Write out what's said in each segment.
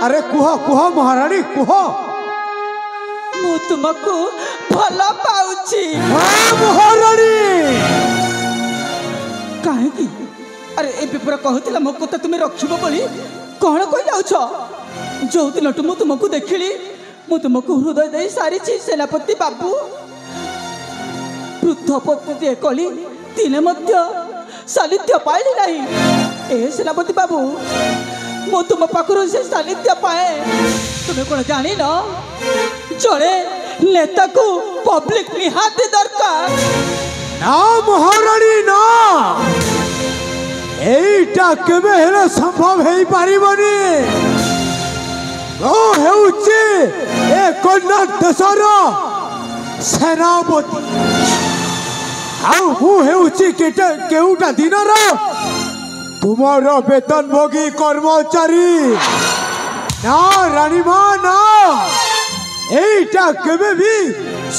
अरे कुह कुह महारानी कुह मु तुमको भल पाउची महारानी काहे अरे ए पेपर कहूला मो कथा तुम्हें रखिब बोली कौन कही जाऊछ जो दिन मु तुमको देखिली मु तुमको हृदय दे सारी सेनापति बाबू वृद्ध पत्नी कली दिने मध्य सानिध्य पाइली नहीं ए सेनापति बाबू मु तुम पाखर से सानिध्य पाए तुम्हें कौन जानी न जड़े नेता को पब्लिक निहाती दरकार ना महारानी ना एटा केबे हेले संभव हेई पारिबनी ओ हेउची ए कन्या देशर सेनापति आउ हु हेउची केउटा दिनर तुमर वेतन भोगी कर्मचारी ना रानी मां ना एटा केबे भी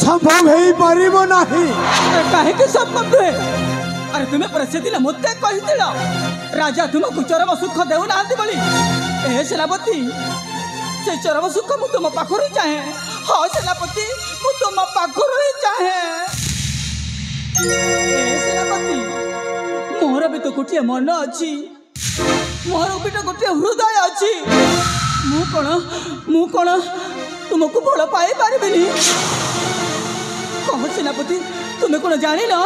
संभव हेई पारिबो नाही काहे के संभव नुहे अरे तुम्हें प्रसिद्ध मत कही राजा तुमको चरम सुख देऊ ना बोली ए सेनापति से चरम सुख मु तुम पाखर चाहे हाँ सेनापति मु तुम पाखर ही चाहे ए सेनापति मोर भी तो गोटे मन अच्छी मोर भी तो गोटे हृदय अच्छी मु कौन तुमको भल पाई पारिबिनी कह सेनापति तुम्हें कौन जानी न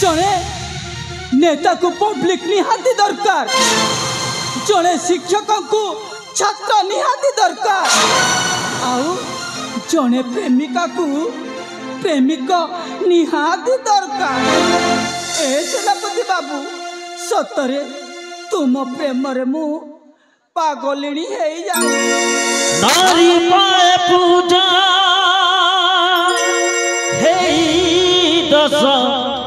जड़े नेता को पब्लिक निहाती दरकार जड़े शिक्षक को छात्र निहाती दरकार आउ जड़े प्रेमिका को प्रेमिक निहाती दरकार ए सेनापति बाबू सतरे तुम प्रेम रे मु पागलिणी है नारी पाए पूजा हे दस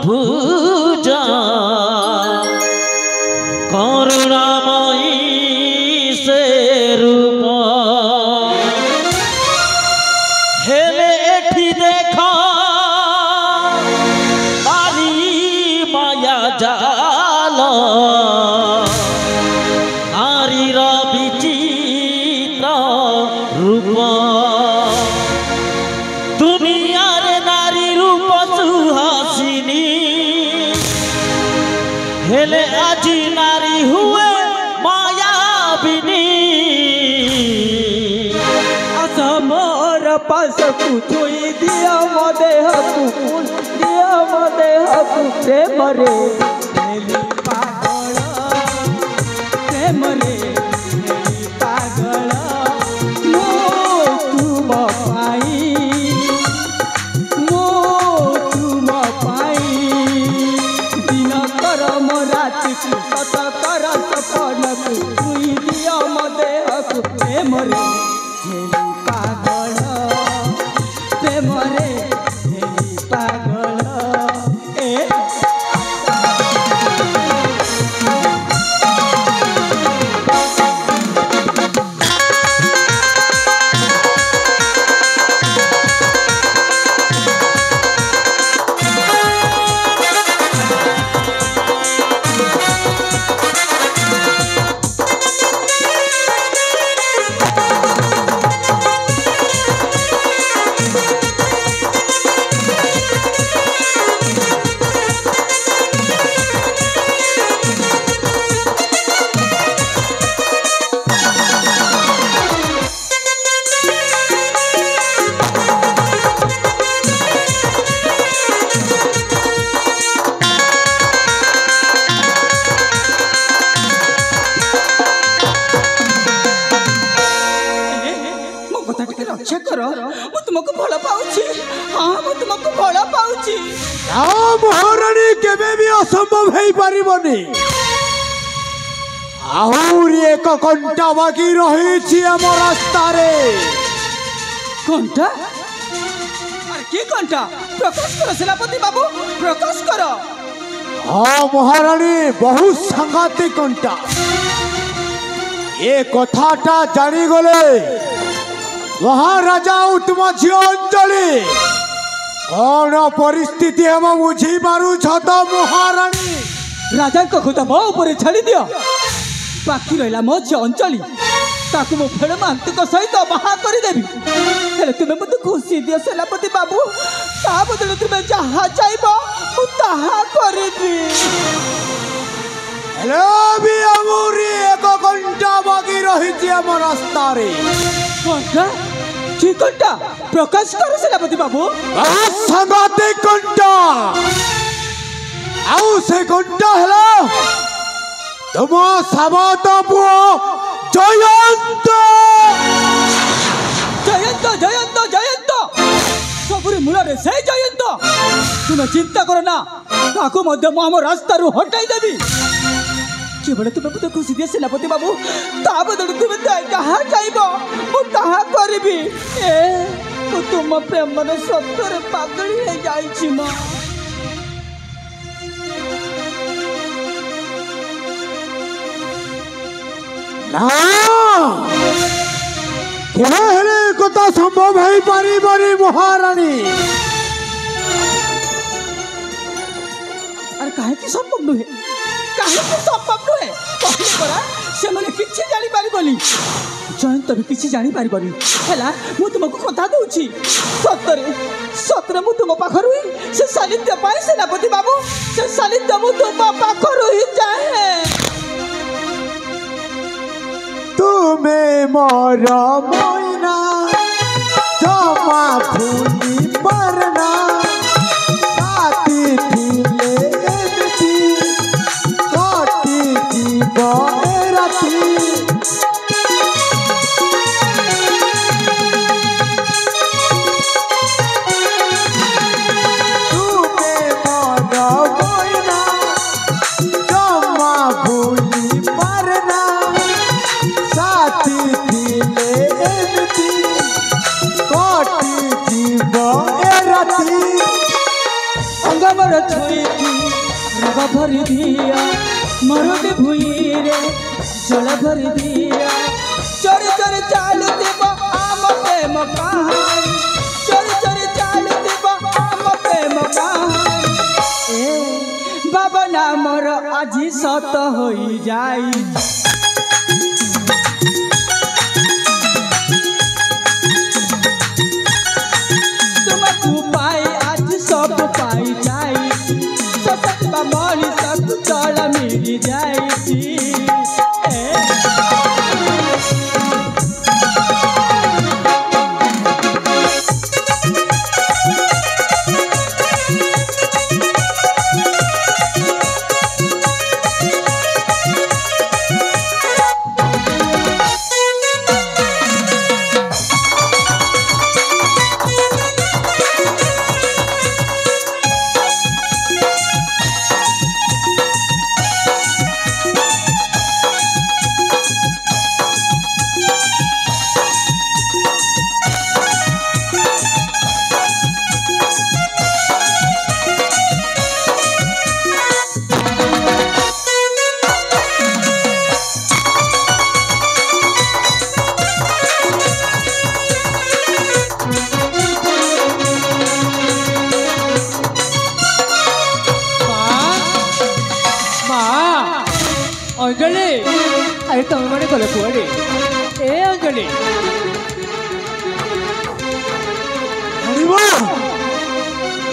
भुजा करुणामयी से रूप हेले एठी देखा नारी माया जाल नारीर विचित्र रूप दुनिया रे नारी रूप सुहासिनी हेले आजी नारी हुए मायाबिनी असमर पास कुथुई दिया मो देह को प्रेम रे हेली पागल प्रेम रे हेली पागल मो तुम पाई दिन करम राति सत कर सपन को छुई दिया मो देह को प्रेम रे हेली पागल प्रेम रे हेली पागल ए रक्षा कर मु तुमको भल पाउची हां मु तुमको भल पाउची आ महारानी केबे भी असंभव हेई पारिबनी आहुरी एक घंटा बाकी रही छी हम रास्ता रे घंटा अरे की घंटा प्रकाश कर सेनापति बाबू प्रकाश कर हाँ महारानी बहुत सांघातिक घंटा ये कथाटा जानी गले महाराजा उत्तमझी अंजलि कौन परिस्थिति हम बुझी पारू छत महारानी राजा को खुद मो ऊपर छाड़ी दियो बाकी रहा मो झी अंजलि ताकू मो फेड़ मांतिक सहित बाहा करदेवी हेले तुमे मत खुशी दियो सेनापति बाबू ता बदले तुमे जहा चाहबो मु ताहा करबी हेलो भी अमूरी एक घंटा बाकी रही आम रास्ता रे घंटा की घंटा प्रकाश कर सेनापति बाबू सांघातिक घंटा आउ से घंटा हेलो तुम साबत पुओ जयंत जयंत जयंत जयंत सबुरी मूल से जयंत तुम चिंता कर ना ताकू मध्य मु आम रास्ता रू हटाई देवी केवल तुम मत खुशी दिए सेनापति बाबू ता बदल तुम जहाँ चाहब मु ताहा करबी ए मु तुम प्रेम सत्तर पागली हो जाइछि मां ना कथा संभव है पारी पारी महारानी अरे काहे की संभव नुहे काहे की संभव नुहे कहले परा से माने किछि जानि पारि बोली जयंत भी किछि जानि पारि बोली हैला मु तुमको कथा दउछि सतरे सतरे मु तुम पाखरु से सानिध्य पाए सेनापति बाबू से सानिध्य मु तुम पाखरु ही चाहे तुम्हें मोरा मोइना जमा भूली परना साथी थिले एमती कोटी जीव राती तुम्हें मोरा मोइना जमा भूली परना अंगमर छुई रवा भरी दिया मरुद भूइरे जल भरी दिया चोर चोर चालते आम प्रेम कहानी चोर चोर चालते आम प्रेम कहानी ए बाबा नामर आज सत हो जाई सब पाई जाई ससत बामणी सब चल मिल जाई अंजलि अरे तुम मैंने गल कुआड़े ए अंजलि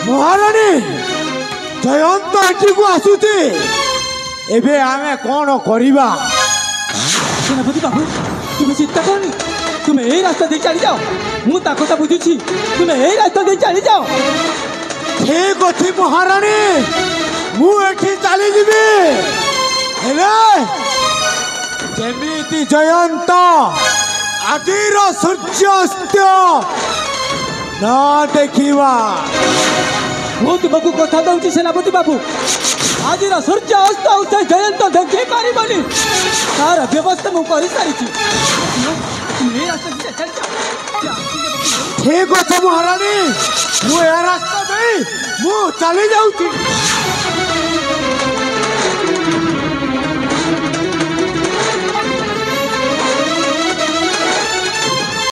महारानी जयंत एठी को आसुची एबे आमे कोन करिबा सेनापति बाबू तुम चिंता करनी तुम यही रास्ता दे चली जाओ मु ता कथा बुझुची तुम यही रास्ता दे चली जाओ ठीक अछि महारानी मु एठी चली जिबी हेले जेमिति जयंत आजिर सूर्यास्त न देखिवा मु तुमको कथा दउची सेनापति बाबू आज सूर्य अस्त उसे जयंत देखी पारिबनी तार व्यवस्था मु करि सारिची ठीक अछि महारानी मु ए रास्ता दे मु चली जाउची